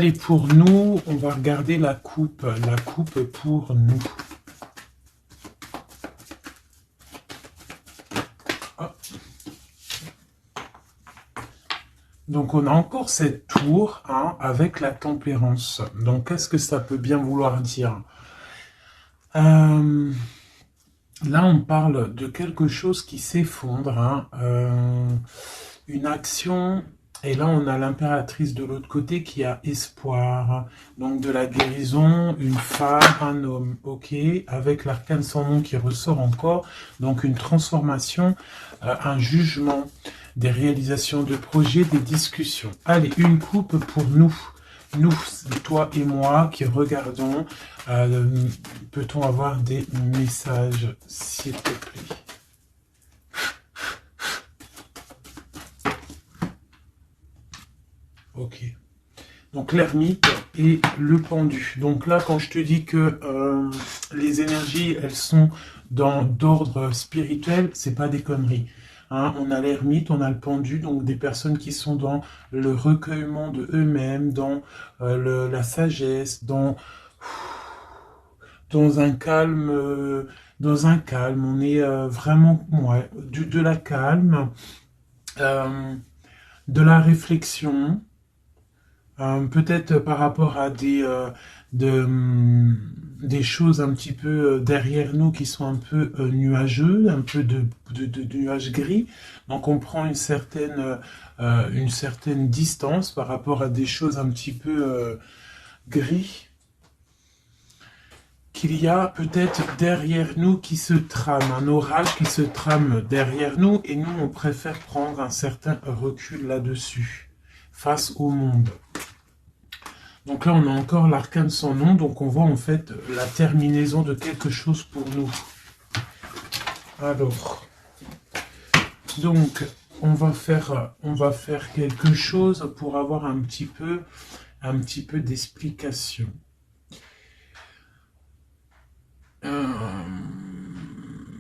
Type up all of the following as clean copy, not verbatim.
Allez, pour nous, on va regarder la coupe pour nous. Hop. Donc, on a encore cette tour hein, avec la tempérance. Donc, qu'est-ce que ça peut bien vouloir dire? Là, on parle de quelque chose qui s'effondre, hein, une action... Et là, on a l'impératrice de l'autre côté qui a espoir. Donc, de la guérison, une femme, un homme. Ok, avec l'arcane sans nom qui ressort encore. Donc, une transformation, un jugement, des réalisations de projets, des discussions. Allez, une coupe pour nous. Nous, toi et moi qui regardons. Peut-on avoir des messages, s'il te plaît? Ok. Donc l'ermite et le pendu. Donc là, quand je te dis que les énergies, elles sont d'ordre spirituel, c'est pas des conneries. Hein, on a l'ermite, on a le pendu, donc des personnes qui sont dans le recueillement de eux-mêmes, dans la sagesse, dans un calme, On est vraiment, ouais, de la calme, de la réflexion. Peut-être par rapport à des choses un petit peu derrière nous qui sont un peu nuageux, un peu de nuages gris. Donc on prend une certaine distance par rapport à des choses un petit peu gris qu'il y a peut-être derrière nous qui se trame, un orage qui se trame derrière nous et nous on préfère prendre un certain recul là-dessus face au monde. Donc là, on a encore l'arcane sans nom, donc on voit en fait la terminaison de quelque chose pour nous. Alors, donc, on va faire quelque chose pour avoir un petit peu d'explication.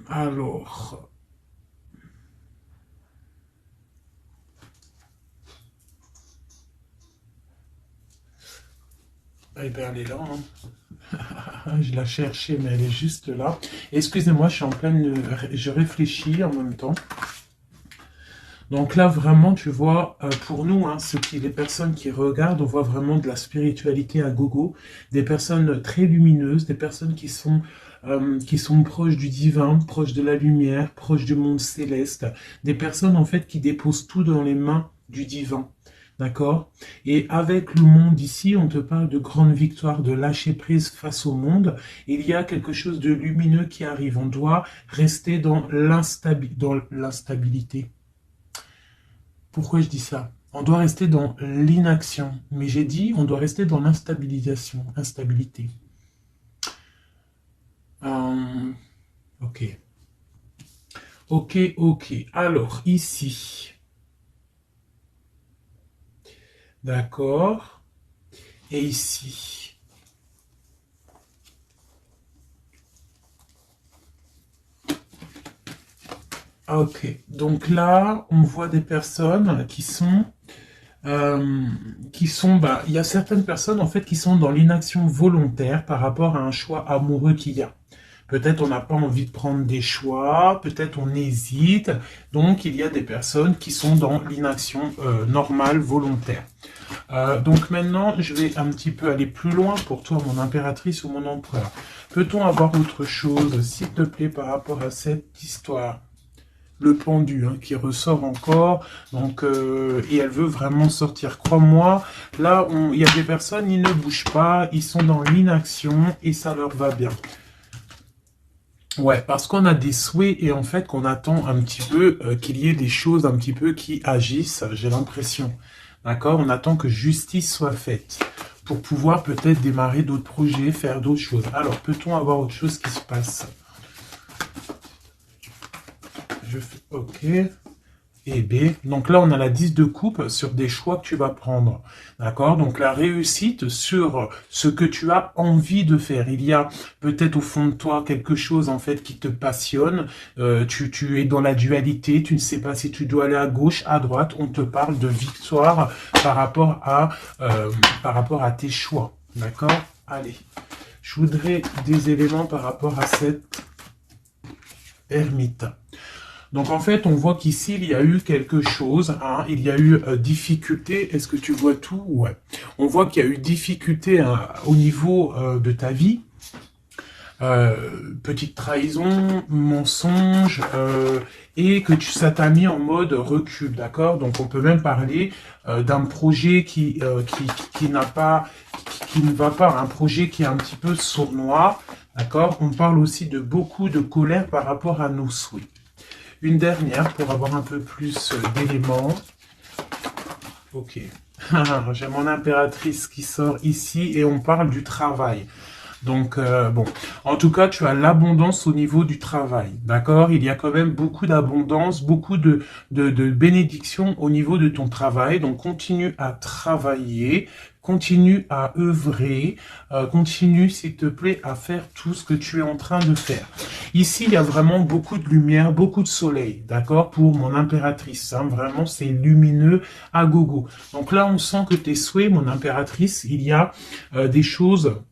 Alors... Eh bien, elle est là. Hein. Je la cherchais, mais elle est juste là. Excusez-moi, je suis en pleine... Je réfléchis en même temps. Donc là, vraiment, tu vois, pour nous, hein, les personnes qui regardent, on voit vraiment de la spiritualité à gogo. Des personnes très lumineuses, des personnes qui sont proches du divin, proches de la lumière, proches du monde céleste. Des personnes, en fait, qui déposent tout dans les mains du divin. D'accord? Et avec le monde ici, on te parle de grande victoire, de lâcher prise face au monde. Il y a quelque chose de lumineux qui arrive. On doit rester dans l'instabilité. Pourquoi je dis ça? On doit rester dans l'inaction. Mais j'ai dit, on doit rester dans l'instabilisation, instabilité. Ok. Ok. Alors, ici... D'accord. Et ici. Ok. Donc là, on voit des personnes qui sont... il y a certaines personnes en fait qui sont dans l'inaction volontaire par rapport à un choix amoureux qu'il y a. Peut-être on n'a pas envie de prendre des choix, peut-être on hésite. Donc il y a des personnes qui sont dans l'inaction normale, volontaire. Donc maintenant, je vais un petit peu aller plus loin pour toi, mon impératrice ou mon empereur. Peut-on avoir autre chose, s'il te plaît, par rapport à cette histoire? Le pendu hein, qui ressort encore, donc et elle veut vraiment sortir. Crois-moi, là, il y a des personnes, ils ne bougent pas, ils sont dans l'inaction et ça leur va bien. Ouais, parce qu'on a des souhaits et en fait qu'on attend un petit peu qu'il y ait des choses un petit peu qui agissent, j'ai l'impression. D'accord? On attend que justice soit faite pour pouvoir peut-être démarrer d'autres projets, faire d'autres choses. Alors, peut-on avoir autre chose qui se passe? Je fais OK. et B. Donc là, on a la 10 de coupe sur des choix que tu vas prendre. D'accord? Donc la réussite sur ce que tu as envie de faire. Il y a peut-être au fond de toi quelque chose en fait qui te passionne. Tu es dans la dualité. Tu ne sais pas si tu dois aller à gauche, à droite. On te parle de victoire par rapport à tes choix. D'accord? Allez. Je voudrais des éléments par rapport à cette ermite. Donc en fait, on voit qu'ici, il y a eu quelque chose, hein, il y a eu difficulté. Est-ce que tu vois tout? Ouais. On voit qu'il y a eu difficulté hein, au niveau de ta vie. Petite trahison, mensonge, et que ça t'a mis en mode recul, d'accord? Donc on peut même parler d'un projet qui n'a pas, qui ne va pas, un projet qui est un petit peu sournois, d'accord? On parle aussi de beaucoup de colère par rapport à nos souhaits. Une dernière pour avoir un peu plus d'éléments. Ok. J'ai mon impératrice qui sort ici et on parle du travail. Donc, bon, en tout cas, tu as l'abondance au niveau du travail, d'accord? Il y a quand même beaucoup d'abondance, beaucoup de bénédictions au niveau de ton travail. Donc, continue à travailler, continue à œuvrer, continue, s'il te plaît, à faire tout ce que tu es en train de faire. Ici, il y a vraiment beaucoup de lumière, beaucoup de soleil, d'accord? Pour mon impératrice, hein, vraiment, c'est lumineux à gogo. Donc là, on sent que tes souhaits, mon impératrice, il y a des choses...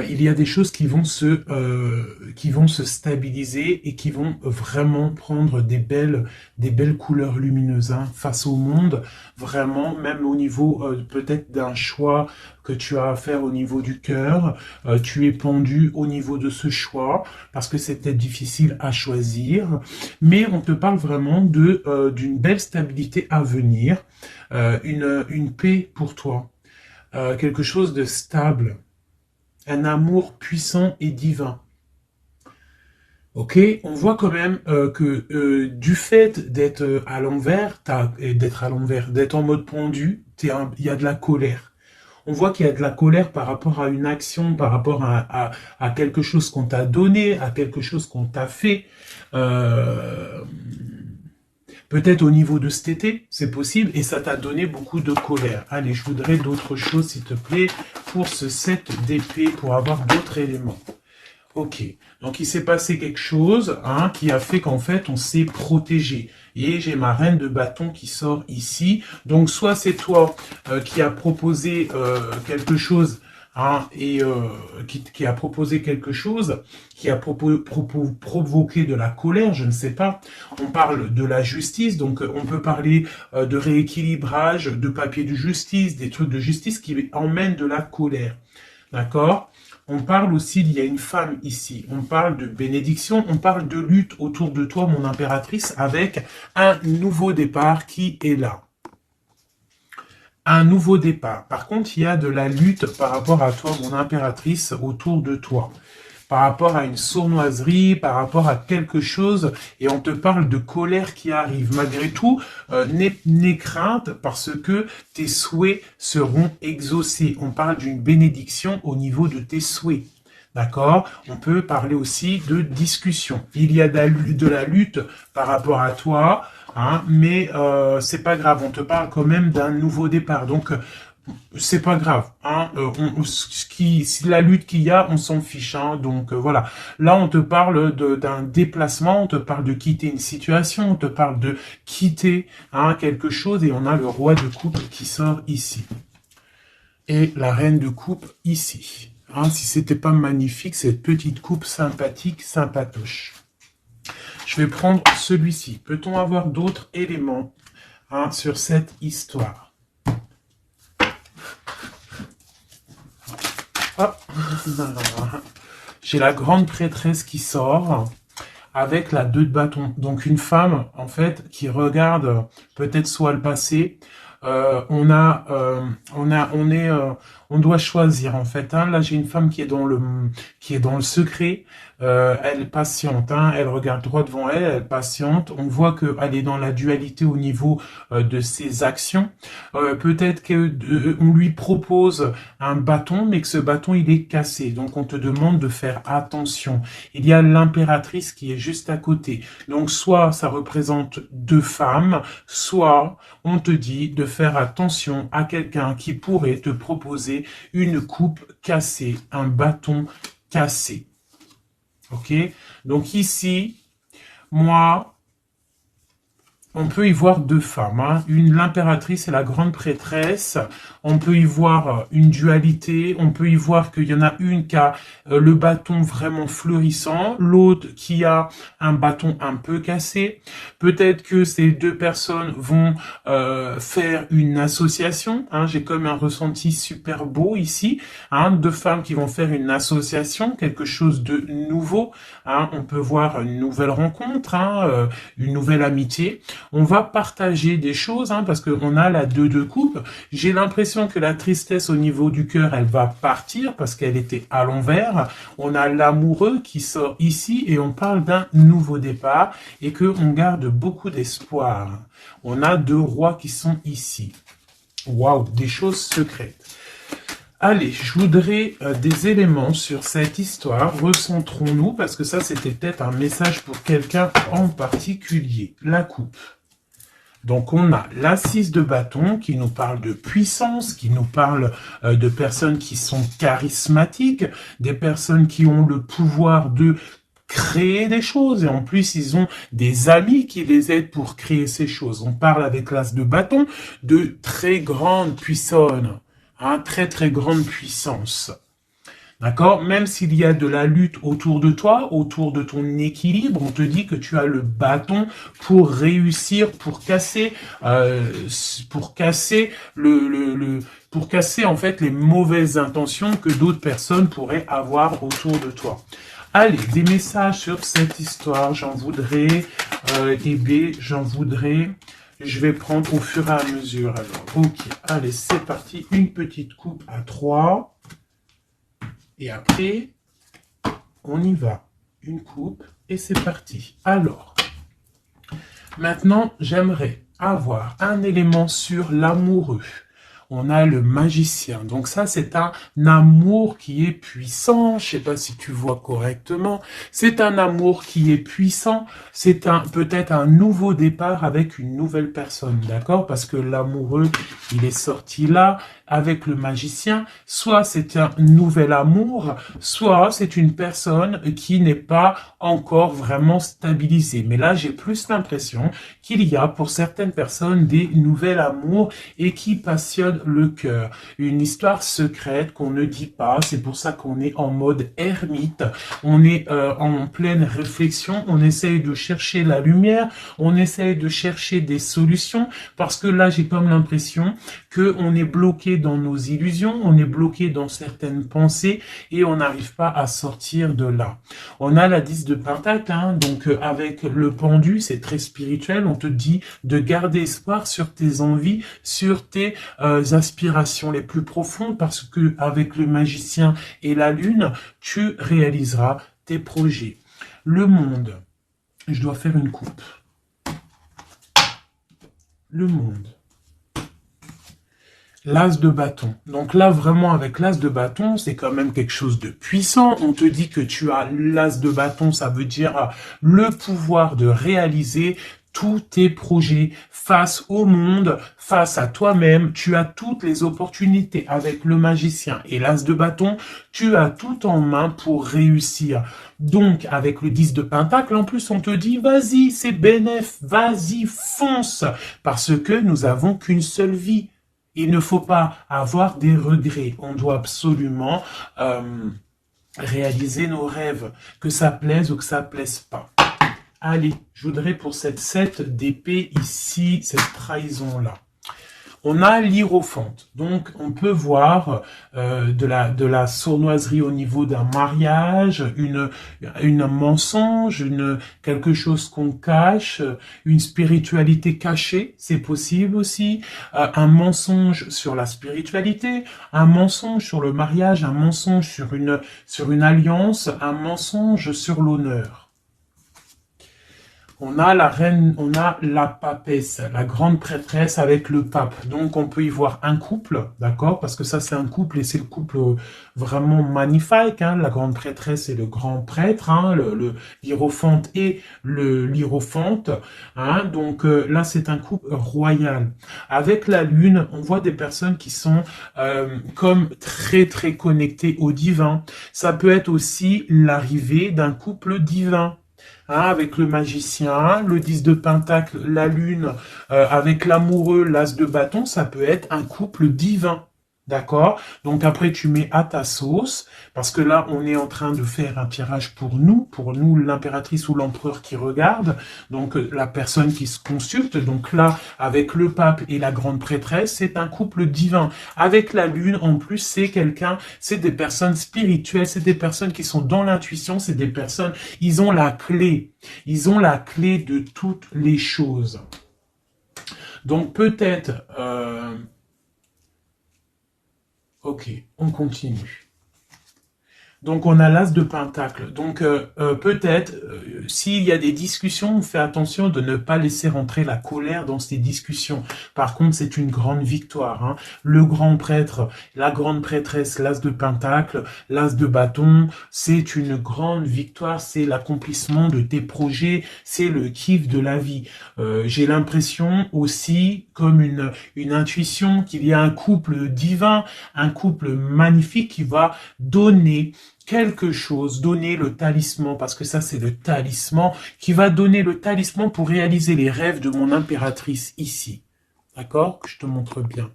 il y a des choses qui vont se stabiliser et qui vont vraiment prendre des belles couleurs lumineuses hein, face au monde, vraiment, même au niveau peut-être d'un choix que tu as à faire au niveau du cœur, tu es pendu au niveau de ce choix, parce que c'est peut-être difficile à choisir, mais on te parle vraiment d'une belle stabilité à venir, une paix pour toi, quelque chose de stable, un amour puissant et divin. Ok, on voit quand même que du fait d'être à l'envers, d'être en mode pendu, il y a de la colère. On voit qu'il y a de la colère par rapport à une action, par rapport à quelque chose qu'on t'a donné, à quelque chose qu'on t'a fait. Peut-être au niveau de cet été, c'est possible, et ça t'a donné beaucoup de colère. Allez, je voudrais d'autres choses, s'il te plaît, pour ce 7 d'épée, pour avoir d'autres éléments. Ok, donc il s'est passé quelque chose hein, qui a fait qu'en fait on s'est protégé. Et j'ai ma reine de bâton qui sort ici. Donc soit c'est toi qui a proposé quelque chose hein, et qui a proposé quelque chose, qui a provoqué de la colère, je ne sais pas. On parle de la justice, donc on peut parler de rééquilibrage, de papier de justice, des trucs de justice qui emmènent de la colère. D'accord? On parle aussi, il y a une femme ici, on parle de bénédiction, on parle de lutte autour de toi, mon impératrice, avec un nouveau départ qui est là. Un nouveau départ. Par contre, il y a de la lutte par rapport à toi, mon impératrice, autour de toi. Par rapport à une sournoiserie, par rapport à quelque chose, et on te parle de colère qui arrive. Malgré tout, n'aie crainte parce que tes souhaits seront exaucés. On parle d'une bénédiction au niveau de tes souhaits. D'accord? On peut parler aussi de discussion. Il y a de la lutte par rapport à toi, hein, mais c'est pas grave. On te parle quand même d'un nouveau départ. Donc, c'est pas grave, hein. La lutte qu'il y a, on s'en fiche, hein. Donc voilà. Là, on te parle d'un déplacement, on te parle de quitter une situation, on te parle de quitter hein, quelque chose, et on a le roi de coupe qui sort ici et la reine de coupe ici. Hein, si c'était pas magnifique, cette petite coupe sympathique, sympatoche. Je vais prendre celui-ci. Peut-on avoir d'autres éléments hein, sur cette histoire? Hop. J'ai la grande prêtresse qui sort avec la 2 de bâton. Donc une femme, en fait, qui regarde peut-être soit le passé. On doit choisir en fait. Hein. Là, j'ai une femme qui est dans le secret. elle patiente, hein, elle regarde droit devant elle, elle patiente. On voit qu'elle est dans la dualité au niveau de ses actions. Peut-être qu'on lui propose un bâton, mais que ce bâton, il est cassé. Donc, on te demande de faire attention. Il y a l'impératrice qui est juste à côté. Donc, soit ça représente deux femmes, soit on te dit de faire attention à quelqu'un qui pourrait te proposer une coupe cassée, un bâton cassé. Ok? Donc ici, moi, on peut y voir deux femmes, hein. L'impératrice et la grande prêtresse. On peut y voir une dualité. On peut y voir qu'il y en a une qui a le bâton vraiment fleurissant, l'autre qui a un bâton un peu cassé. Peut-être que ces deux personnes vont faire une association, hein. J'ai comme un ressenti super beau ici, hein. Deux femmes qui vont faire une association, quelque chose de nouveau, hein. On peut voir une nouvelle rencontre, hein, une nouvelle amitié. On va partager des choses, hein, parce qu'on a la 2 de coupe. J'ai l'impression que la tristesse au niveau du cœur, elle va partir parce qu'elle était à l'envers. On a l'amoureux qui sort ici et on parle d'un nouveau départ et qu'on garde beaucoup d'espoir. On a deux rois qui sont ici. Waouh, des choses secrètes. Allez, je voudrais des éléments sur cette histoire. Recentrons-nous, parce que ça, c'était peut-être un message pour quelqu'un en particulier. La coupe. Donc, on a l'assise de bâton qui nous parle de puissance, qui nous parle de personnes qui sont charismatiques, des personnes qui ont le pouvoir de créer des choses, et en plus ils ont des amis qui les aident pour créer ces choses. On parle avec l'as de bâton de très grande puissance, hein, très très grande puissance. D'accord? Même s'il y a de la lutte autour de toi, autour de ton équilibre, on te dit que tu as le bâton pour réussir, pour casser pour casser en fait les mauvaises intentions que d'autres personnes pourraient avoir autour de toi. Allez, des messages sur cette histoire, j'en voudrais, j'en voudrais. Je vais prendre au fur et à mesure. Alors, ok, allez, c'est parti. Une petite coupe à 3. Et après, on y va. Une coupe et c'est parti. Alors, maintenant, j'aimerais avoir un élément sur l'amoureux. On a le magicien. Donc ça, c'est un amour qui est puissant. Je sais pas si tu vois correctement. C'est un amour qui est puissant. C'est peut-être un nouveau départ avec une nouvelle personne, d'accord? Parce que l'amoureux, il est sorti là avec le magicien. Soit c'est un nouvel amour, soit c'est une personne qui n'est pas encore vraiment stabilisée. Mais là, j'ai plus l'impression qu'il y a pour certaines personnes des nouvelles amours et qui passionnent le cœur. Une histoire secrète qu'on ne dit pas. C'est pour ça qu'on est en mode ermite. On est en pleine réflexion. On essaye de chercher la lumière. On essaye de chercher des solutions parce que là, j'ai comme l'impression que on est bloqué dans nos illusions. On est bloqué dans certaines pensées et on n'arrive pas à sortir de là. On a la 10 de Pentacle, hein, donc avec le pendu, c'est très spirituel. On te dit de garder espoir sur tes envies, sur tes aspirations les plus profondes, parce que avec le magicien et la lune, tu réaliseras tes projets. Le monde, je dois faire une coupe. Le monde. L'as de bâton. Donc là, vraiment, avec l'as de bâton, c'est quand même quelque chose de puissant. On te dit que tu as l'as de bâton, ça veut dire le pouvoir de réaliser tous tes projets face au monde, face à toi-même. Tu as toutes les opportunités avec le magicien et l'as de bâton. Tu as tout en main pour réussir. Donc, avec le 10 de Pentacle, en plus, on te dit, vas-y, c'est bénéf, vas-y, fonce, parce que nous avons qu'une seule vie. Il ne faut pas avoir des regrets. On doit absolument réaliser nos rêves, que ça plaise ou que ça plaise pas. Allez, je voudrais pour cette 7 d'épée ici, cette trahison-là. On a l'hiérophante. Donc, on peut voir de la sournoiserie au niveau d'un mariage, une mensonge, quelque chose qu'on cache, une spiritualité cachée, c'est possible aussi. Un mensonge sur la spiritualité, un mensonge sur le mariage, un mensonge sur une alliance, un mensonge sur l'honneur. On a la reine, on a la papesse, la grande prêtresse avec le pape. Donc, on peut y voir un couple, d'accord? Parce que ça, c'est un couple et c'est le couple vraiment magnifique, hein? La grande prêtresse et le grand prêtre, hein? L'hiérophante et l'hiérophante, hein? Donc, là, c'est un couple royal. Avec la lune, on voit des personnes qui sont comme très, très connectées au divin. Ça peut être aussi l'arrivée d'un couple divin. Hein, avec le magicien, le 10 de pentacle, la lune, avec l'amoureux, l'as de bâton, ça peut être un couple divin. D'accord? Donc après, tu mets à ta sauce, parce que là, on est en train de faire un tirage pour nous l'impératrice ou l'empereur qui regarde, donc la personne qui se consulte. Donc là, avec le pape et la grande prêtresse, c'est un couple divin. Avec la lune, en plus, c'est des personnes spirituelles, c'est des personnes qui sont dans l'intuition, c'est des personnes, ils ont la clé de toutes les choses. Donc peut-être... Ok, on continue. Donc, on a l'as de pentacle. Donc, peut-être, s'il y a des discussions, on fait attention de ne pas laisser rentrer la colère dans ces discussions. Par contre, c'est une grande victoire. Hein. Le grand prêtre, la grande prêtresse, l'as de pentacle, l'as de bâton, c'est une grande victoire. C'est l'accomplissement de tes projets. C'est le kiff de la vie. J'ai l'impression aussi, comme une intuition, qu'il y a un couple divin, un couple magnifique qui va donner quelque chose, donner le talisman, parce que ça c'est le talisman, qui va donner le talisman pour réaliser les rêves de mon impératrice ici. D'accord? Je te montre bien.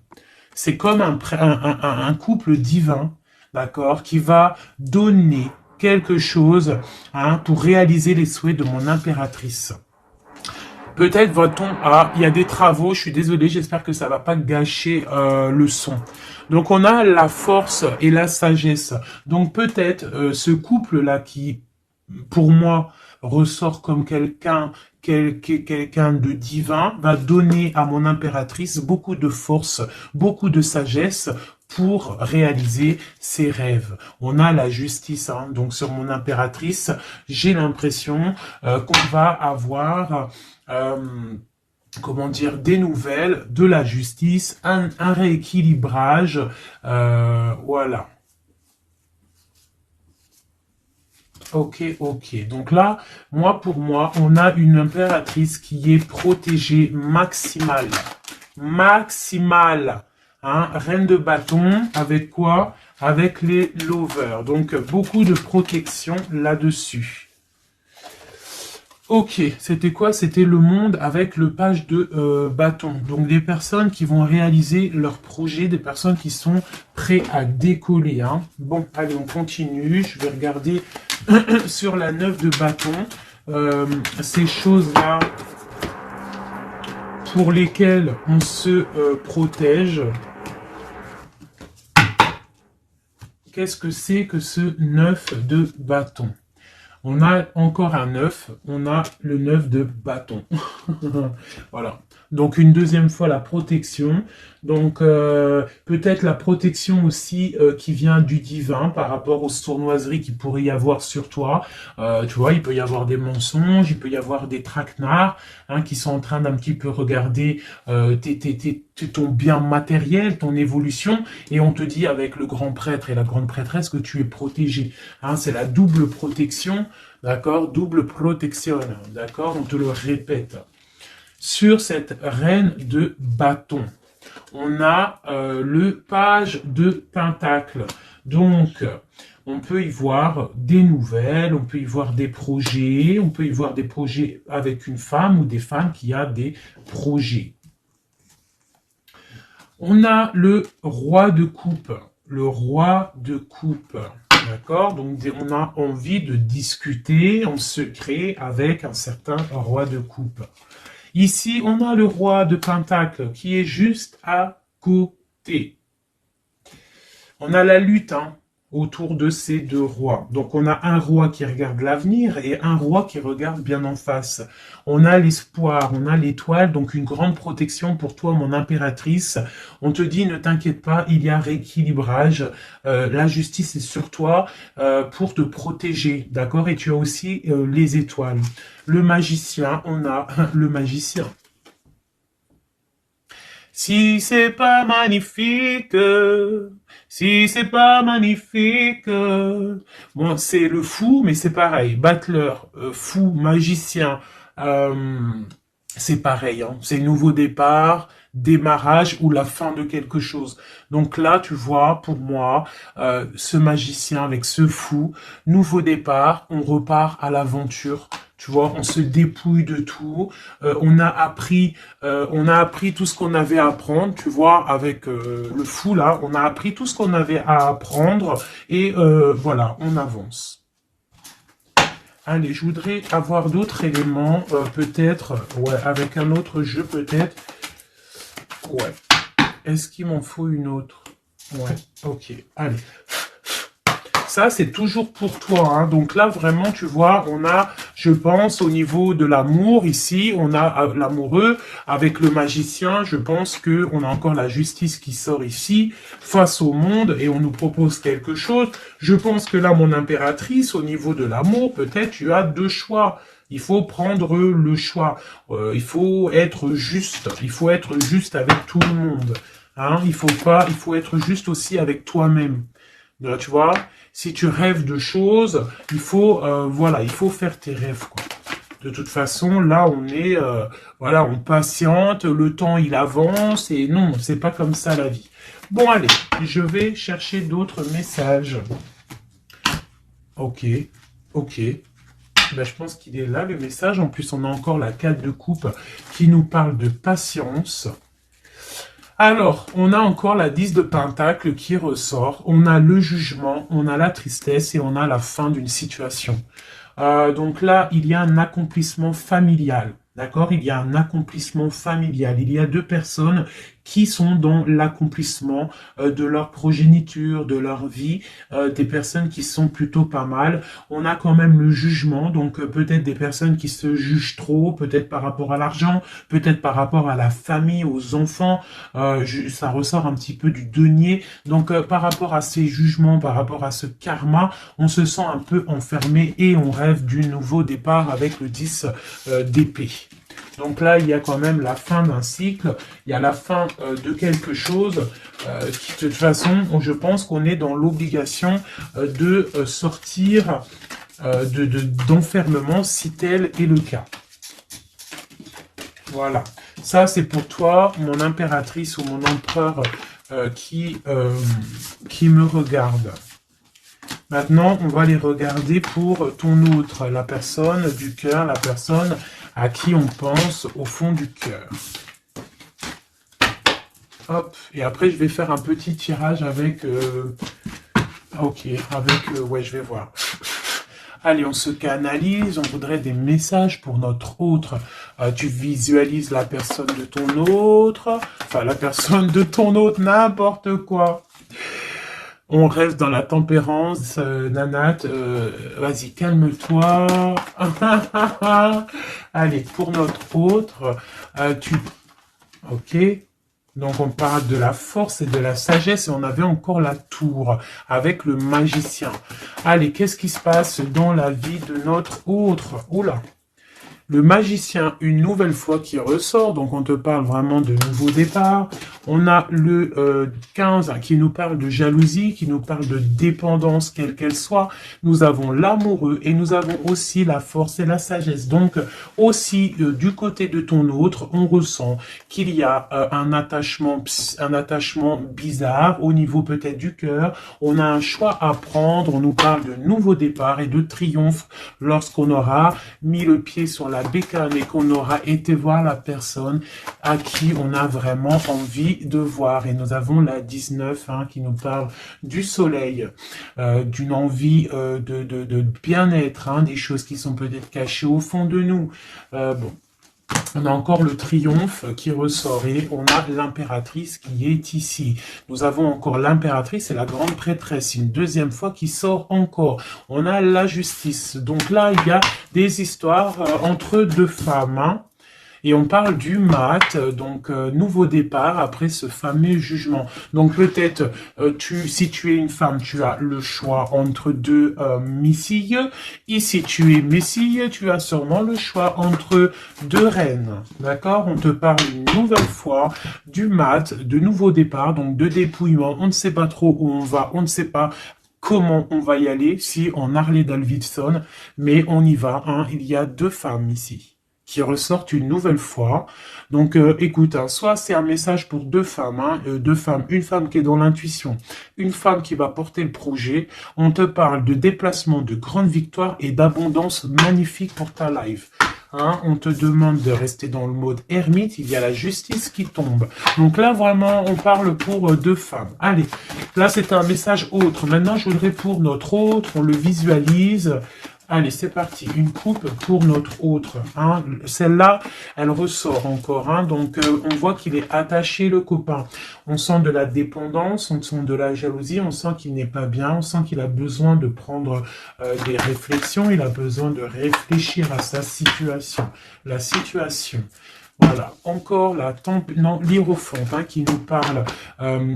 C'est comme un couple divin, d'accord, qui va donner quelque chose hein, pour réaliser les souhaits de mon impératrice. Peut-être va-t-on... Ah, il y a des travaux, je suis désolé, j'espère que ça va pas gâcher le son. Donc, on a la force et la sagesse. Donc, peut-être ce couple-là qui, pour moi, ressort comme quelqu'un de divin, va donner à mon impératrice beaucoup de force, beaucoup de sagesse pour réaliser ses rêves. On a la justice, hein, donc sur mon impératrice, j'ai l'impression qu'on va avoir... comment dire, des nouvelles, de la justice, un rééquilibrage, voilà. Ok. Donc là, pour moi, on a une impératrice qui est protégée maximale. Hein, reine de bâton, avec quoi? Avec les lovers. Donc, beaucoup de protection là-dessus. Ok, c'était quoi? C'était le monde avec le page de bâton. Donc des personnes qui vont réaliser leur projet, des personnes qui sont prêtes à décoller. Hein. Bon, allez, on continue. Je vais regarder sur la 9 de bâton. Ces choses-là pour lesquelles on se protège. Qu'est-ce que c'est que ce 9 de bâton? On a encore un 9, on a le 9 de bâton. Voilà. Donc une deuxième fois la protection. Donc peut-être la protection aussi qui vient du divin par rapport aux sournoiseries qu'il pourrait y avoir sur toi. Tu vois, il peut y avoir des mensonges, il peut y avoir des traquenards hein, qui sont en train d'un petit peu regarder ton bien matériel, ton évolution, et on te dit avec le grand prêtre et la grande prêtresse que tu es protégé. Hein, c'est la double protection, d'accord? Double protection, d'accord? On te le répète. Sur cette reine de bâton, on a le page de pentacle. Donc, on peut y voir des nouvelles, on peut y voir des projets, on peut y voir des projets avec une femme ou des femmes qui a des projets. On a le roi de coupe. Le roi de coupe. D'accord? Donc, on a envie de discuter en secret avec un certain roi de coupe. Ici, on a le roi de Pentacle qui est juste à côté. On a la lutte autour de ces deux rois. Donc on a un roi qui regarde l'avenir et un roi qui regarde bien en face. On a l'espoir, on a l'étoile, donc une grande protection pour toi, mon impératrice. On te dit, ne t'inquiète pas, il y a rééquilibrage. La justice est sur toi pour te protéger, d'accord? Et tu as aussi les étoiles. Le magicien, on a le magicien. Si c'est pas magnifique, si c'est pas magnifique, bon, c'est le fou, mais c'est pareil. Battleur, fou, magicien, euh, c'est pareil. C'est nouveau départ, démarrage ou la fin de quelque chose. Donc là, tu vois, pour moi, ce magicien avec ce fou, nouveau départ, on repart à l'aventure. Tu vois, on se dépouille de tout. On a appris tout ce qu'on avait à apprendre. Tu vois, avec le fou là, on a appris tout ce qu'on avait à apprendre et voilà, on avance. Allez, je voudrais avoir d'autres éléments, peut-être, ouais, avec un autre jeu, peut-être. Ouais. Est-ce qu'il m'en faut une autre? Ouais, ok. Allez. Ça, c'est toujours pour toi. Donc là, vraiment, tu vois, on a, je pense, au niveau de l'amour, ici, on a l'amoureux. Avec le magicien, je pense que on a encore la justice qui sort ici, face au monde, et on nous propose quelque chose. Je pense que là, mon impératrice, au niveau de l'amour, peut-être tu as deux choix. Il faut prendre le choix. Il faut être juste. Il faut être juste avec tout le monde. Il faut être juste aussi avec toi-même. Tu vois, si tu rêves de choses, il faut, voilà, il faut faire tes rêves, quoi. De toute façon, là, on est, voilà, on patiente, le temps, il avance, et non, c'est pas comme ça la vie. Bon, allez, je vais chercher d'autres messages. Ok, ok. Ben, je pense qu'il est là, le message. En plus, on a encore la 4 de coupe qui nous parle de patience. Alors, on a encore la 10 de Pentacle qui ressort. On a le jugement, on a la tristesse et on a la fin d'une situation. Donc là, il y a un accomplissement familial. D'accord? Il y a un accomplissement familial. Il y a deux personnes qui sont dans l'accomplissement de leur progéniture, de leur vie, des personnes qui sont plutôt pas mal. On a quand même le jugement, donc peut-être des personnes qui se jugent trop, peut-être par rapport à l'argent, peut-être par rapport à la famille, aux enfants. Ça ressort un petit peu du denier. Donc par rapport à ces jugements, par rapport à ce karma, on se sent un peu enfermé et on rêve du nouveau départ avec le 10 d'épée. Donc là, il y a quand même la fin d'un cycle, il y a la fin de quelque chose qui, de toute façon, je pense qu'on est dans l'obligation de sortir d'enfermement si tel est le cas. Voilà. Ça, c'est pour toi, mon impératrice ou mon empereur qui me regarde. Maintenant, on va les regarder pour ton autre, la personne du cœur, la personne à qui on pense au fond du cœur. Hop, et après je vais faire un petit tirage avec... ok, avec... ouais, je vais voir. Allez, on se canalise, on voudrait des messages pour notre autre. Tu visualises la personne de ton autre, enfin la personne de ton autre, n'importe quoi. On reste dans la tempérance, Nanat. Vas-y, calme-toi. Allez, pour notre autre, ok. Donc, on parle de la force et de la sagesse. Et on avait encore la tour avec le magicien. Allez, qu'est-ce qui se passe dans la vie de notre autre? Oula. Le magicien, une nouvelle fois, qui ressort. Donc, on te parle vraiment de nouveau départ. On a le 15 qui nous parle de jalousie, qui nous parle de dépendance, quelle qu'elle soit. Nous avons l'amoureux et nous avons aussi la force et la sagesse. Donc, aussi, du côté de ton autre, on ressent qu'il y a un attachement bizarre au niveau peut-être du cœur. On a un choix à prendre. On nous parle de nouveau départ et de triomphe lorsqu'on aura mis le pied sur la bécane et qu'on aura été voir la personne à qui on a vraiment envie de voir. Et nous avons la 19 qui nous parle du soleil, d'une envie de bien-être, des choses qui sont peut-être cachées au fond de nous. Bon. On a encore le triomphe qui ressort et on a l'impératrice qui est ici. Nous avons encore l'impératrice et la grande prêtresse, une deuxième fois qui sort encore. On a la justice. Donc là, il y a des histoires entre deux femmes, hein. Et on parle du mat, donc nouveau départ après ce fameux jugement. Donc peut-être, si tu es une femme, tu as le choix entre deux missiles. Et si tu es messie, tu as sûrement le choix entre deux reines. D'accord? On te parle une nouvelle fois du mat, de nouveau départ, donc de dépouillement. On ne sait pas trop où on va, on ne sait pas comment on va y aller, si on Harley Davidson, mais on y va, hein. Il y a deux femmes ici qui ressortent une nouvelle fois. Donc, écoute, hein, soit c'est un message pour deux femmes, hein, une femme qui est dans l'intuition, une femme qui va porter le projet. On te parle de déplacement, de grande victoire et d'abondance magnifique pour ta life. Hein, on te demande de rester dans le mode ermite, il y a la justice qui tombe. Donc là, vraiment, on parle pour deux femmes. Allez, là, c'est un message autre. Maintenant, je voudrais pour notre autre, on le visualise. Allez, c'est parti. Une coupe pour notre autre. Hein. Celle-là, elle ressort encore. Hein. Donc, on voit qu'il est attaché, le copain. On sent de la dépendance, on sent de la jalousie, on sent qu'il n'est pas bien, on sent qu'il a besoin de prendre des réflexions, il a besoin de réfléchir à sa situation. La situation. Voilà, encore l'Hiérophante, hein, qui nous parle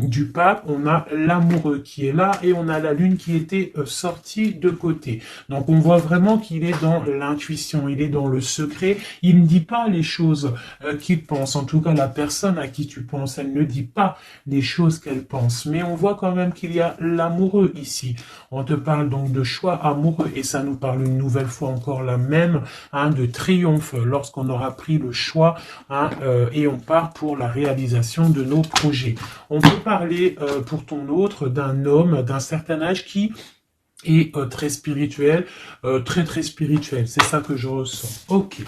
du pape. On a l'amoureux qui est là et on a la lune qui était sortie de côté. Donc on voit vraiment qu'il est dans l'intuition, il est dans le secret. Il ne dit pas les choses qu'il pense. En tout cas, la personne à qui tu penses, elle ne dit pas les choses qu'elle pense. Mais on voit quand même qu'il y a l'amoureux ici. On te parle donc de choix amoureux et ça nous parle une nouvelle fois encore la même, hein, de triomphe lorsqu'on aura pris le choix. Hein, et on part pour la réalisation de nos projets. On peut parler pour ton autre d'un homme d'un certain âge qui est très spirituel, très spirituel. C'est ça que je ressens. Ok.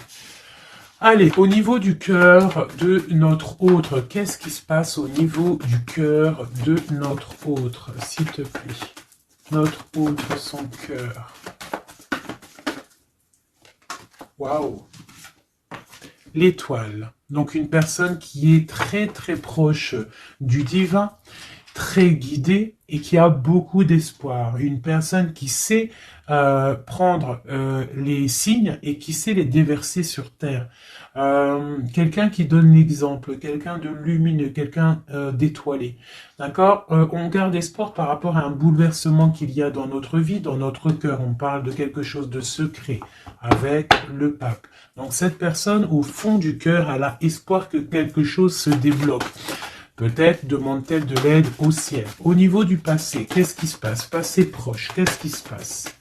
Allez, au niveau du cœur de notre autre, qu'est-ce qui se passe au niveau du cœur de notre autre, s'il te plaît? Notre autre, son cœur. Waouh! L'étoile. Donc une personne qui est très proche du divin, très guidée et qui a beaucoup d'espoir. Une personne qui sait prendre les signes et qui sait les déverser sur terre. Quelqu'un qui donne l'exemple, quelqu'un de lumineux, quelqu'un d'étoilé. D'accord? On garde espoir par rapport à un bouleversement qu'il y a dans notre vie, dans notre cœur. On parle de quelque chose de secret avec le pape. Donc cette personne, au fond du cœur, elle a espoir que quelque chose se débloque. Peut-être demande-t-elle de l'aide au ciel. Au niveau du passé, qu'est-ce qui se passe? Passé proche, qu'est-ce qui se passe?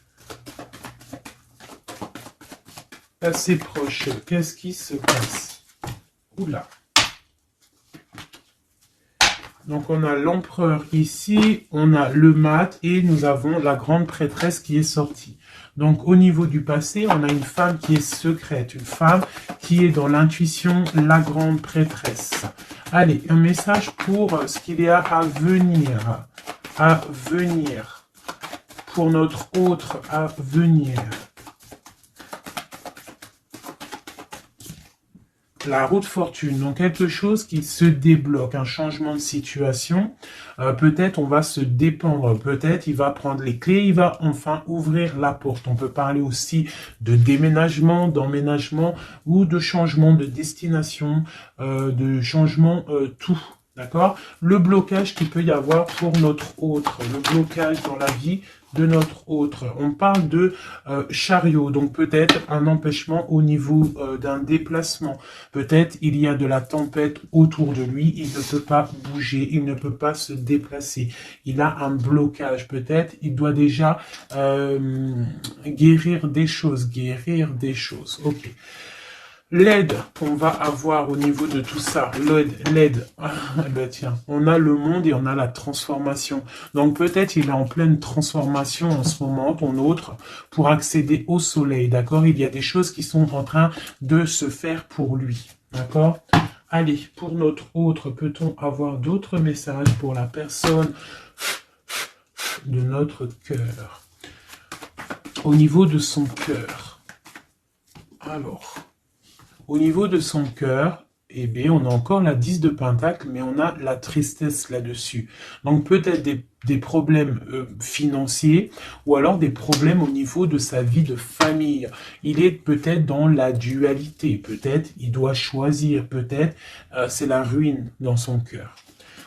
Passé proche, qu'est-ce qui se passe? Oula. Donc on a l'empereur ici, on a le mat et nous avons la grande prêtresse qui est sortie. Donc au niveau du passé, on a une femme qui est secrète, une femme qui est dans l'intuition, la grande prêtresse. Allez, un message pour ce qu'il y a à venir, pour notre autre à venir. La roue de fortune, donc quelque chose qui se débloque, un changement de situation. Peut-être on va se dépendre, peut-être il va prendre les clés, il va enfin ouvrir la porte. On peut parler aussi de déménagement, d'emménagement ou de changement de destination, de changement tout. D'accord? Le blocage qu'il peut y avoir pour notre autre, le blocage dans la vie de notre autre. On parle de chariot, donc peut-être un empêchement au niveau d'un déplacement. Peut-être il y a de la tempête autour de lui, il ne peut pas bouger, il ne peut pas se déplacer. Il a un blocage, peut-être il doit déjà guérir des choses. Ok. L'aide qu'on va avoir au niveau de tout ça, l'aide, ben tiens, on a le monde et on a la transformation. Donc peut-être il est en pleine transformation en ce moment, ton autre, pour accéder au soleil, d'accord? Il y a des choses qui sont en train de se faire pour lui, d'accord? Allez, pour notre autre, peut-on avoir d'autres messages pour la personne de notre cœur? Au niveau de son cœur. Alors... Au niveau de son cœur, eh bien, on a encore la 10 de Pentacle, mais on a la tristesse là-dessus. Donc peut-être des problèmes financiers ou alors des problèmes au niveau de sa vie de famille. Il est peut-être dans la dualité, peut-être il doit choisir, peut-être c'est la ruine dans son cœur.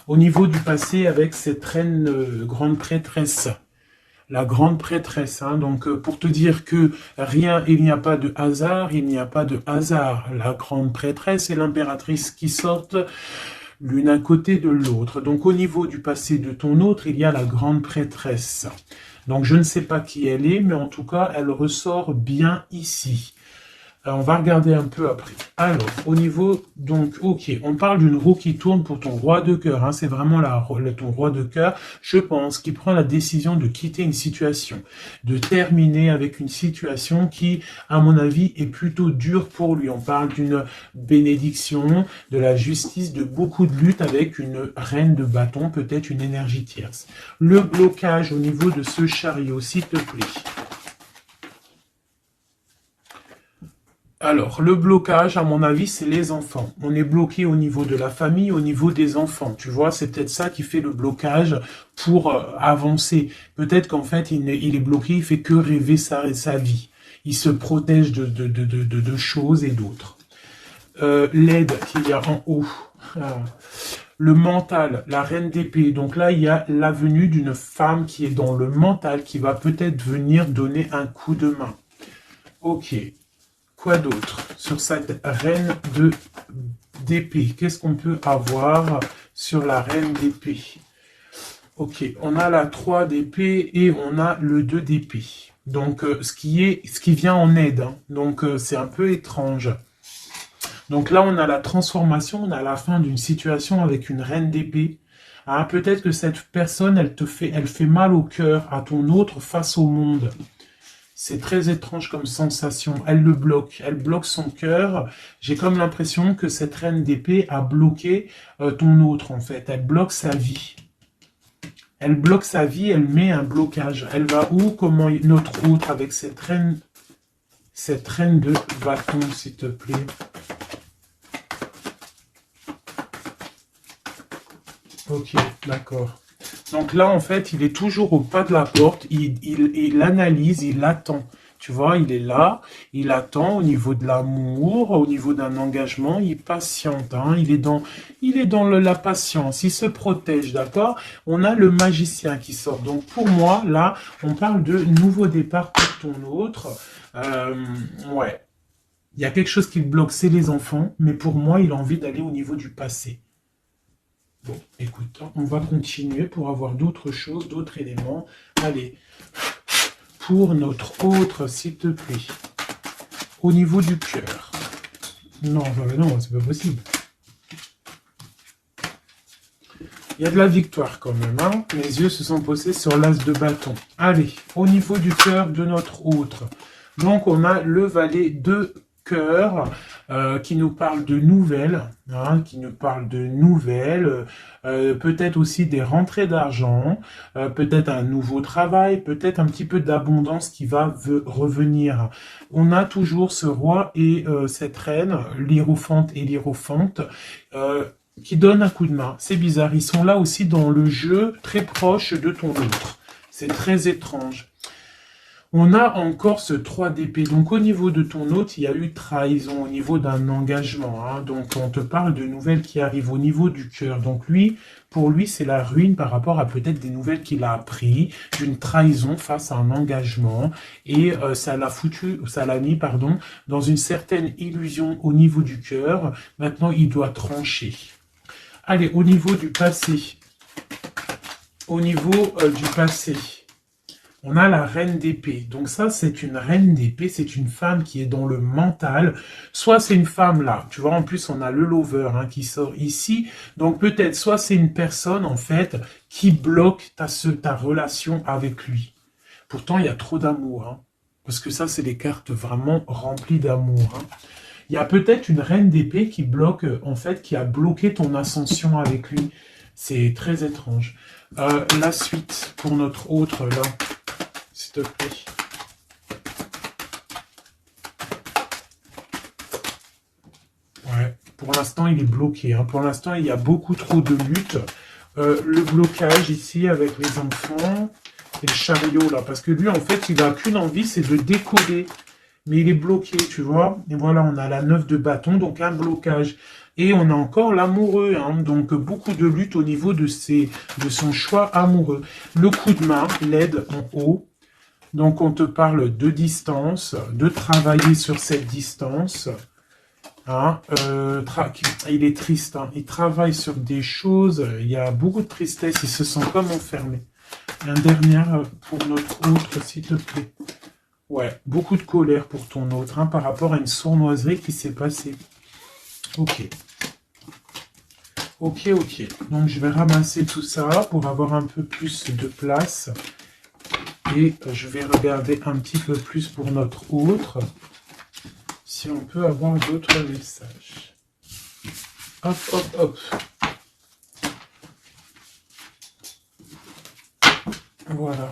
Au niveau du passé avec cette reine grande prêtresse, la grande prêtresse. Hein. Donc, pour te dire que rien, il n'y a pas de hasard, il n'y a pas de hasard. La grande prêtresse et l'impératrice qui sortent l'une à côté de l'autre. Donc, au niveau du passé de ton autre, il y a la grande prêtresse. Donc, je ne sais pas qui elle est, mais en tout cas, elle ressort bien ici. Alors, on va regarder un peu après. Alors, au niveau, donc, ok, on parle d'une roue qui tourne pour ton roi de cœur. Hein, c'est vraiment ton roi de cœur, je pense, qui prend la décision de quitter une situation, de terminer avec une situation qui, à mon avis, est plutôt dure pour lui. On parle d'une bénédiction, de la justice, de beaucoup de luttes avec une reine de bâton, peut-être une énergie tierce. Le blocage au niveau de ce chariot, s'il te plaît. Alors, le blocage, à mon avis, c'est les enfants. On est bloqué au niveau de la famille, au niveau des enfants. Tu vois, c'est peut-être ça qui fait le blocage pour avancer. Peut-être qu'en fait, il est bloqué, il fait que rêver sa vie. Il se protège de choses et d'autres. L'aide qu'il y a en haut. Le mental, la reine d'épée. Donc là, il y a la venue d'une femme qui est dans le mental, qui va peut-être venir donner un coup de main. Ok. Quoi d'autre sur cette reine d'épée? Qu'est-ce qu'on peut avoir sur la reine d'épée? Ok, on a la 3 d'épée et on a le 2 d'épée. Donc, ce qui vient en aide. Hein. Donc, c'est un peu étrange. Donc là, on a la transformation, on a la fin d'une situation avec une reine d'épée. Hein, peut-être que cette personne, elle fait mal au cœur à ton autre face au monde. C'est très étrange comme sensation. Elle le bloque. Elle bloque son cœur. J'ai comme l'impression que cette reine d'épée a bloqué ton autre, en fait. Elle bloque sa vie. Elle bloque sa vie, elle met un blocage. Elle va où? Comment notre autre avec cette reine de bâton, s'il te plaît. Ok, d'accord. Donc là, en fait, il est toujours au pas de la porte, il analyse, il attend. Tu vois, il est là, il attend au niveau de l'amour, au niveau d'un engagement, il patiente, hein, il est dans la patience, il se protège, d'accord? On a le magicien qui sort. Donc pour moi, là, on parle de nouveau départ pour ton autre. Ouais, il y a quelque chose qui le bloque, c'est les enfants, mais pour moi, il a envie d'aller au niveau du passé. Bon, écoute, on va continuer pour avoir d'autres choses, d'autres éléments. Allez, pour notre autre, s'il te plaît, au niveau du cœur. Non, non, c'est pas possible. Il y a de la victoire quand même, hein. Mes yeux se sont posés sur l'as de bâton. Allez, au niveau du cœur de notre autre. Donc, on a le valet de cœur qui nous parle de nouvelles, hein, peut-être aussi des rentrées d'argent, peut-être un nouveau travail, peut-être un petit peu d'abondance qui va revenir. On a toujours ce roi et cette reine, l'hiérophante et l'hiérophante, qui donnent un coup de main. C'est bizarre, ils sont là aussi dans le jeu très proche de ton autre. C'est très étrange. On a encore ce 3 d'épée. Donc, au niveau de ton autre, il y a eu trahison au niveau d'un engagement. Hein. Donc, on te parle de nouvelles qui arrivent au niveau du cœur. Donc, pour lui, c'est la ruine par rapport à peut-être des nouvelles qu'il a appris, d'une trahison face à un engagement. Et ça l'a mis, dans une certaine illusion au niveau du cœur. Maintenant, il doit trancher. Allez, au niveau du passé. Au niveau du passé. On a la reine d'épée. Donc ça, c'est une reine d'épée, c'est une femme qui est dans le mental. Soit c'est une femme là, tu vois, en plus on a le lover hein, qui sort ici. Donc peut-être, soit c'est une personne en fait qui bloque ta relation avec lui. Pourtant, il y a trop d'amour. Hein, parce que ça, c'est les cartes vraiment remplies d'amour. Hein. Il y a peut-être une reine d'épée qui bloque, en fait, qui a bloqué ton ascension avec lui. C'est très étrange. La suite pour notre autre là. S'il te plaît. pour l'instant, il est bloqué. Hein. Pour l'instant, il y a beaucoup trop de luttes. Le blocage ici avec les enfants et le chariot là. Parce que lui, en fait, il n'a qu'une envie, c'est de décoller. Mais il est bloqué, tu vois. Et voilà, on a la 9 de bâton, donc un blocage. Et on a encore l'amoureux, hein, donc beaucoup de lutte au niveau de son choix amoureux. Le coup de main, l'aide en haut. Donc on te parle de distance, de travailler sur cette distance. Hein, il est triste, hein, il travaille sur des choses, il y a beaucoup de tristesse, il se sent comme enfermé. Un dernier pour notre autre, s'il te plaît. Ouais, beaucoup de colère pour ton autre, hein, par rapport à une sournoiserie qui s'est passée. Ok. Ok. Donc, je vais ramasser tout ça pour avoir un peu plus de place. Et je vais regarder un petit peu plus pour notre autre. Si on peut avoir d'autres messages. Hop. Voilà.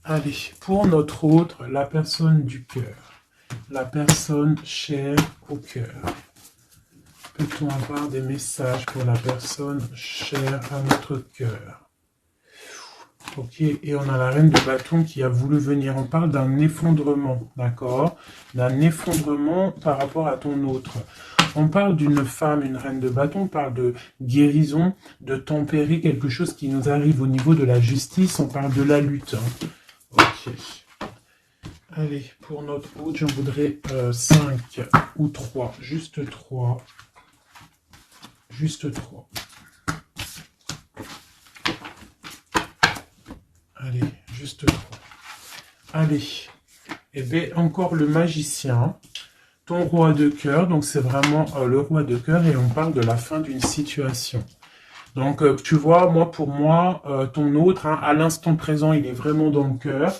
Allez, pour notre autre, la personne du cœur. La personne chère au cœur. Peut-on avoir des messages pour la personne chère à notre cœur? Ok, et on a la reine de bâton qui a voulu venir. On parle d'un effondrement, d'accord? D'un effondrement par rapport à ton autre. On parle d'une femme, une reine de bâton, on parle de guérison, de tempérer quelque chose qui nous arrive au niveau de la justice. On parle de la lutte. Hein. Ok. Allez, pour notre autre, j'en voudrais 5 ou 3. Juste 3. Juste 3. Allez, juste 3. Allez. Et bien, encore le magicien. Ton roi de cœur. Donc, c'est vraiment le roi de cœur et on parle de la fin d'une situation. Donc, tu vois, pour moi, ton autre, hein, à l'instant présent, il est vraiment dans le cœur.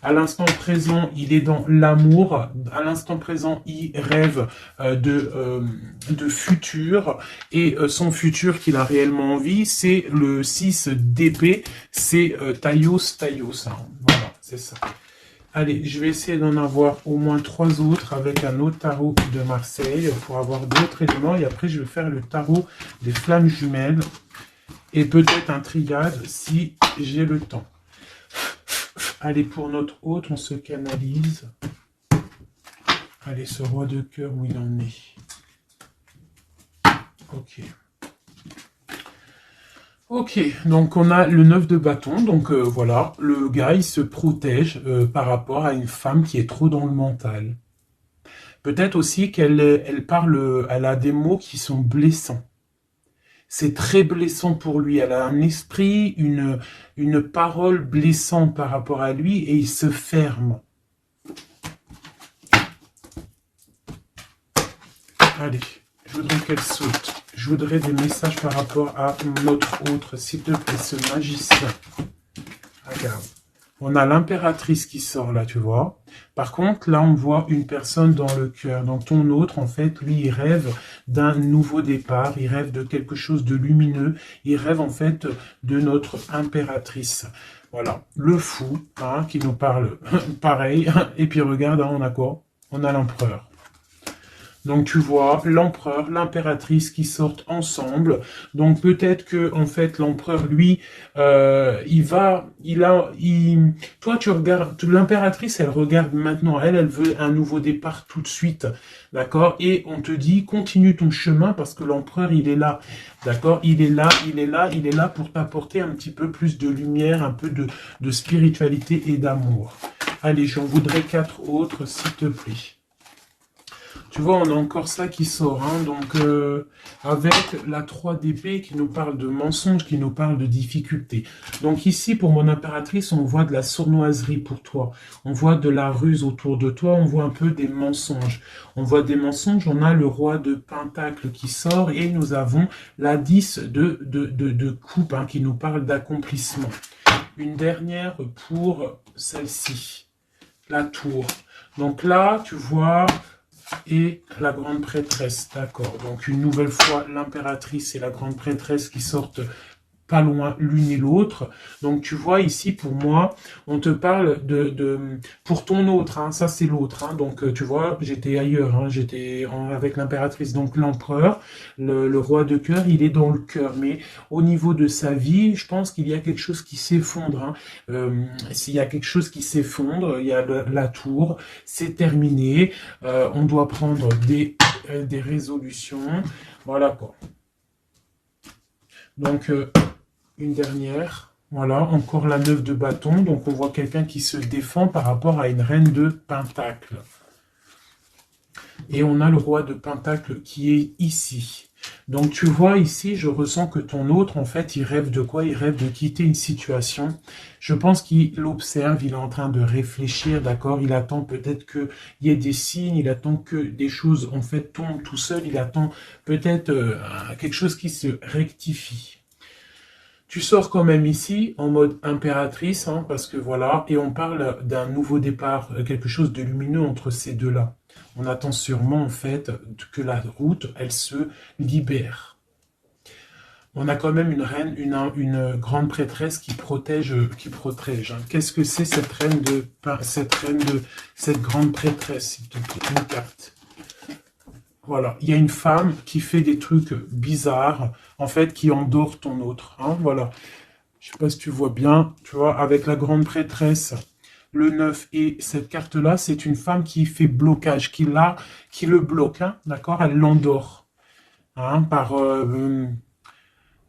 À l'instant présent, il est dans l'amour. À l'instant présent, il rêve de futur. Et son futur qu'il a réellement envie, c'est le 6 d'épée. C'est Taïos. Hein. Voilà, c'est ça. Allez, je vais essayer d'en avoir au moins 3 autres avec un autre tarot de Marseille pour avoir d'autres éléments. Et après, je vais faire le tarot des flammes jumelles. Et peut-être un triade si j'ai le temps. Allez, pour notre autre, on se canalise. Allez, ce roi de cœur, où il en est. Ok. Ok, donc on a le 9 de bâton. Donc voilà, le gars, il se protège par rapport à une femme qui est trop dans le mental. Peut-être aussi qu'elle elle a des mots qui sont blessants. C'est très blessant pour lui. Elle a un esprit, une parole blessante par rapport à lui et il se ferme. Allez, je voudrais qu'elle saute. Je voudrais des messages par rapport à notre autre, s'il te plaît, ce magicien. Regarde. On a l'impératrice qui sort là, tu vois. Par contre, là, on voit une personne dans le cœur. Donc, ton autre, en fait, lui, il rêve d'un nouveau départ. Il rêve de quelque chose de lumineux. Il rêve, en fait, de notre impératrice. Voilà. Le fou, hein, qui nous parle pareil. Et puis, regarde, hein, on a quoi? On a l'empereur. Donc tu vois l'empereur, l'impératrice qui sortent ensemble. Donc peut-être que en fait l'empereur lui, toi tu regardes, l'impératrice elle regarde maintenant, elle veut un nouveau départ tout de suite, d'accord? Et on te dit continue ton chemin parce que l'empereur il est là, d'accord? Il est là pour t'apporter un petit peu plus de lumière, un peu de spiritualité et d'amour. Allez, j'en voudrais 4 autres s'il te plaît. Tu vois, on a encore ça qui sort, hein, donc avec la 3 d'épée qui nous parle de mensonges, qui nous parle de difficultés. Donc ici, pour mon impératrice, on voit de la sournoiserie pour toi. On voit de la ruse autour de toi, on voit un peu des mensonges. On voit des mensonges, on a le roi de pentacle qui sort et nous avons la 10 de coupe hein, qui nous parle d'accomplissement. Une dernière pour celle-ci, la tour. Donc là, tu vois... et la grande prêtresse, d'accord. Donc une nouvelle fois, l'impératrice et la grande prêtresse qui sortent pas loin l'une et l'autre. Donc tu vois ici pour moi, on te parle pour ton autre, hein, ça c'est l'autre. Hein, donc tu vois, j'étais ailleurs, hein, avec l'impératrice. Donc l'empereur, le roi de cœur, il est dans le cœur. Mais au niveau de sa vie, je pense qu'il y a quelque chose qui s'effondre. Hein. S'il y a quelque chose qui s'effondre, il y a la tour, c'est terminé. On doit prendre des résolutions. Voilà quoi. Donc une dernière, voilà, encore la 9 de bâton, donc on voit quelqu'un qui se défend par rapport à une reine de pentacle. Et on a le roi de pentacle qui est ici. Donc tu vois ici, je ressens que ton autre, en fait, il rêve de quoi? Il rêve de quitter une situation. Je pense qu'il observe, il est en train de réfléchir, d'accord? Il attend peut-être qu'il y ait des signes, il attend que des choses, en fait, tombent tout seul, il attend peut-être quelque chose qui se rectifie. Tu sors quand même ici en mode impératrice, hein, parce que voilà, et on parle d'un nouveau départ, quelque chose de lumineux entre ces deux-là. On attend sûrement en fait que la route, elle se libère. On a quand même une reine, une grande prêtresse qui protège. Hein. Qu'est-ce que c'est cette cette grande prêtresse, s'il te plaît, une carte. Voilà, il y a une femme qui fait des trucs bizarres, en fait, qui endort ton autre. Hein, voilà. Je sais pas si tu vois bien, tu vois, avec la grande prêtresse, le 9 et cette carte-là, c'est une femme qui fait blocage, qui le bloque, hein, d'accord? Elle l'endort. Hein,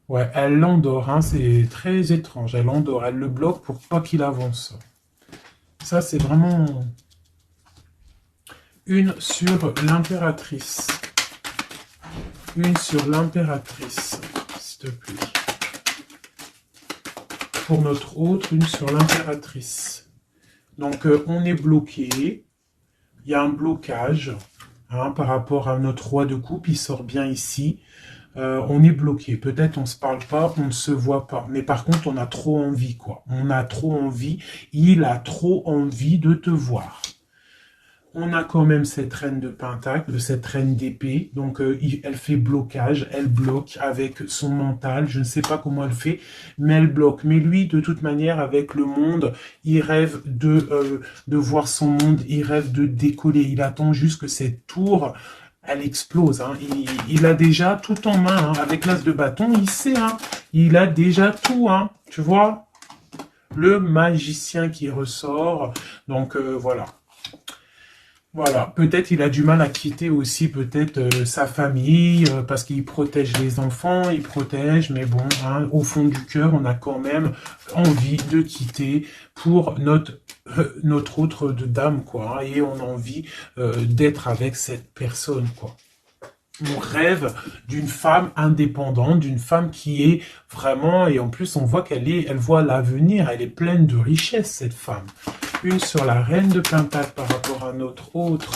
ouais, elle l'endort, hein, c'est très étrange. Elle l'endort, elle le bloque pour pas qu'il avance. Ça, c'est vraiment... Une sur l'impératrice. Une sur l'impératrice, s'il te plaît. Pour notre autre, une sur l'impératrice. Donc, on est bloqué. Il y a un blocage hein, par rapport à notre roi de coupe. Il sort bien ici. On est bloqué. Peut-être on se parle pas, on ne se voit pas. Mais par contre, on a trop envie, quoi. On a trop envie. Il a trop envie de te voir. On a quand même cette reine de pentacle, cette reine d'épée. Donc, elle fait blocage. Elle bloque avec son mental. Je ne sais pas comment elle fait, mais elle bloque. Mais lui, de toute manière, avec le monde, il rêve de voir son monde. Il rêve de décoller. Il attend juste que cette tour, elle explose. Hein. Il a déjà tout en main. Hein. Avec l'as de bâton, il sait. Hein. Il a déjà tout. Hein. Tu vois? Le magicien qui ressort. Donc, voilà. Voilà, peut-être il a du mal à quitter aussi peut-être sa famille, parce qu'il protège les enfants, il protège, mais bon, hein, au fond du cœur, on a quand même envie de quitter pour notre autre de dame, quoi, hein, et on a envie d'être avec cette personne, quoi. On rêve d'une femme indépendante, d'une femme qui est vraiment, et en plus on voit elle voit l'avenir, elle est pleine de richesse, cette femme. Une sur la reine de pentacle par rapport à notre autre.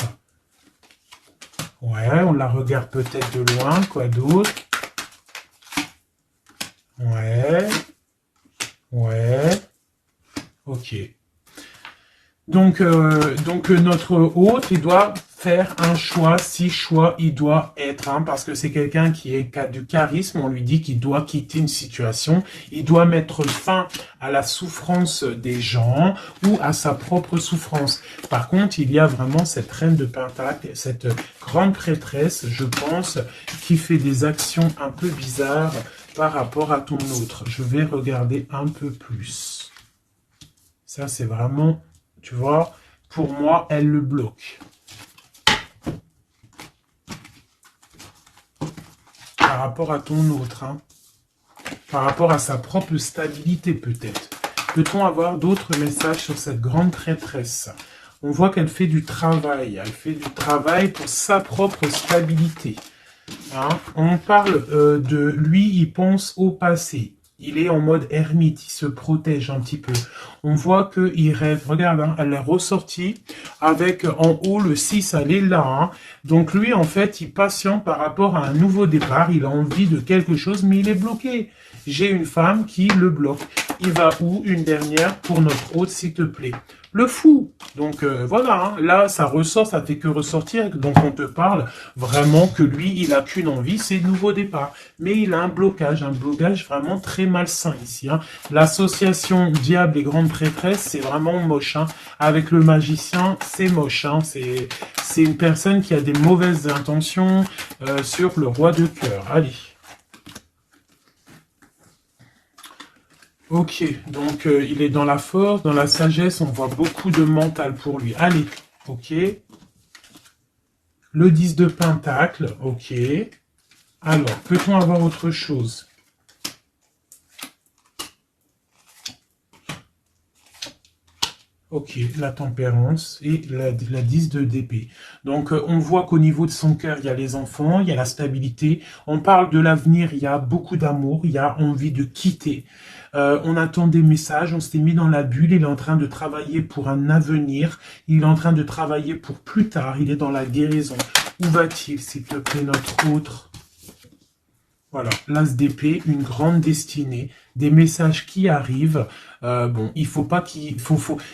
Ouais, on la regarde peut-être de loin, quoi d'autre? Ouais. Ouais. Ok. Donc notre hôte, il doit faire un choix, si choix il doit être, hein, parce que c'est quelqu'un qui est du charisme, on lui dit qu'il doit quitter une situation, il doit mettre fin à la souffrance des gens ou à sa propre souffrance. Par contre, il y a vraiment cette reine de pentacle, cette grande prêtresse, je pense, qui fait des actions un peu bizarres par rapport à ton autre. Je vais regarder un peu plus. Ça, c'est vraiment... Tu vois, pour moi, elle le bloque. Par rapport à ton autre, hein. Par rapport à sa propre stabilité, peut-être. Peut-on avoir d'autres messages sur cette grande prêtresse? On voit qu'elle fait du travail. Elle fait du travail pour sa propre stabilité. Hein? On parle de lui, il pense au passé. Il est en mode ermite, il se protège un petit peu. On voit qu'il rêve. Regarde, hein, elle est ressortie avec en haut le 6, elle est là. Hein. Donc lui, en fait, il patiente par rapport à un nouveau départ. Il a envie de quelque chose, mais il est bloqué. J'ai une femme qui le bloque. il va où? Une dernière pour notre hôte, s'il te plaît. Le fou. Donc voilà, hein, là ça ressort, ça fait que ressortir. Donc on te parle vraiment que lui, il a qu'une envie, c'est le nouveau départ. Mais il a un blocage vraiment très malsain ici. Hein. L'association diable et grande prêtresse, c'est vraiment moche. Hein. Avec le magicien, c'est moche. Hein. C'est une personne qui a des mauvaises intentions sur le roi de cœur. Allez. Ok, donc il est dans la force, dans la sagesse, on voit beaucoup de mental pour lui. Allez, ok. Le 10 de pentacle, ok. Alors, peut-on avoir autre chose? Ok, la tempérance et la 10 de d'épée. Donc, on voit qu'au niveau de son cœur, il y a les enfants, il y a la stabilité. On parle de l'avenir, il y a beaucoup d'amour, il y a envie de quitter. On attend des messages, on s'est mis dans la bulle, il est en train de travailler pour un avenir, il est en train de travailler pour plus tard, il est dans la guérison. Où va-t-il, s'il te plaît, notre autre? Voilà, l'as d'épée, une grande destinée, des messages qui arrivent. Bon, il faut pas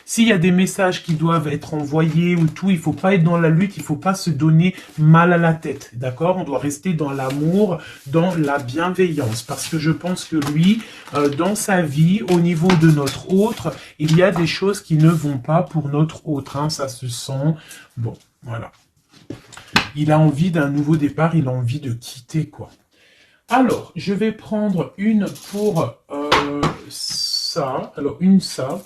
s'il y a des messages qui doivent être envoyés ou tout, il faut pas être dans la lutte, il faut pas se donner mal à la tête, d'accord? On doit rester dans l'amour, dans la bienveillance, parce que je pense que lui, dans sa vie, au niveau de notre autre, il y a des choses qui ne vont pas pour notre autre, hein, ça se sent. Bon, voilà. Il a envie d'un nouveau départ, il a envie de quitter, quoi. Alors, je vais prendre une pour ça. Alors, ça.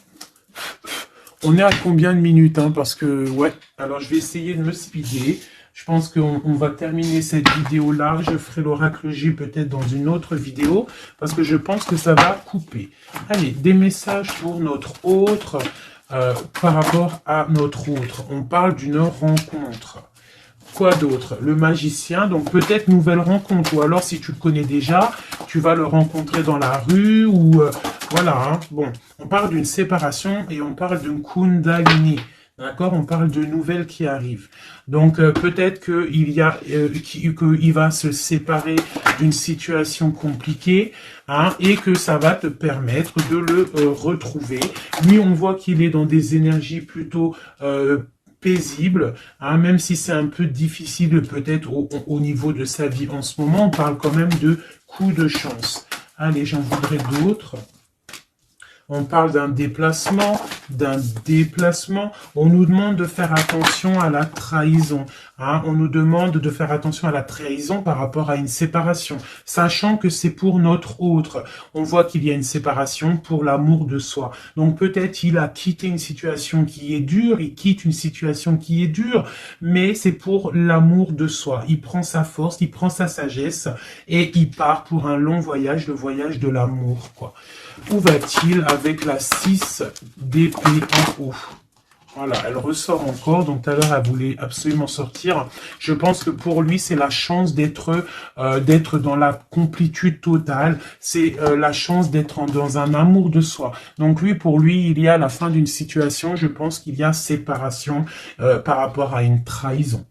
On est à combien de minutes, hein, parce que, ouais. Alors, je vais essayer de me speeder. Je pense qu'on va terminer cette vidéo-là. Je ferai l'oracle J peut-être dans une autre vidéo, parce que je pense que ça va couper. Allez, des messages pour notre autre, par rapport à notre autre. On parle d'une rencontre. Quoi d'autre? Le magicien, donc peut-être nouvelle rencontre, ou alors si tu le connais déjà, tu vas le rencontrer dans la rue, ou voilà, hein. Bon, on parle d'une séparation et on parle d'une kundalini, d'accord? On parle de nouvelles qui arrivent. Donc peut-être qu'il va se séparer d'une situation compliquée, hein, et que ça va te permettre de le retrouver. Lui, on voit qu'il est dans des énergies plutôt paisible, hein, même si c'est un peu difficile peut-être au niveau de sa vie en ce moment, on parle quand même de coup de chance. Allez, j'en voudrais d'autres. On parle d'un déplacement, On nous demande de faire attention à la trahison. Hein. On nous demande de faire attention à la trahison par rapport à une séparation, sachant que c'est pour notre autre. On voit qu'il y a une séparation pour l'amour de soi. Donc peut-être il a quitté une situation qui est dure, il quitte une situation qui est dure, mais c'est pour l'amour de soi. Il prend sa force, il prend sa sagesse et il part pour un long voyage, le voyage de l'amour, quoi. Où va-t-il avec la 6 d'épée en haut? Voilà, elle ressort encore, donc tout à l'heure elle voulait absolument sortir. Je pense que pour lui c'est la chance d'être dans la complétude totale, c'est la chance d'être dans un amour de soi. Donc lui, pour lui, il y a la fin d'une situation, je pense qu'il y a séparation par rapport à une trahison.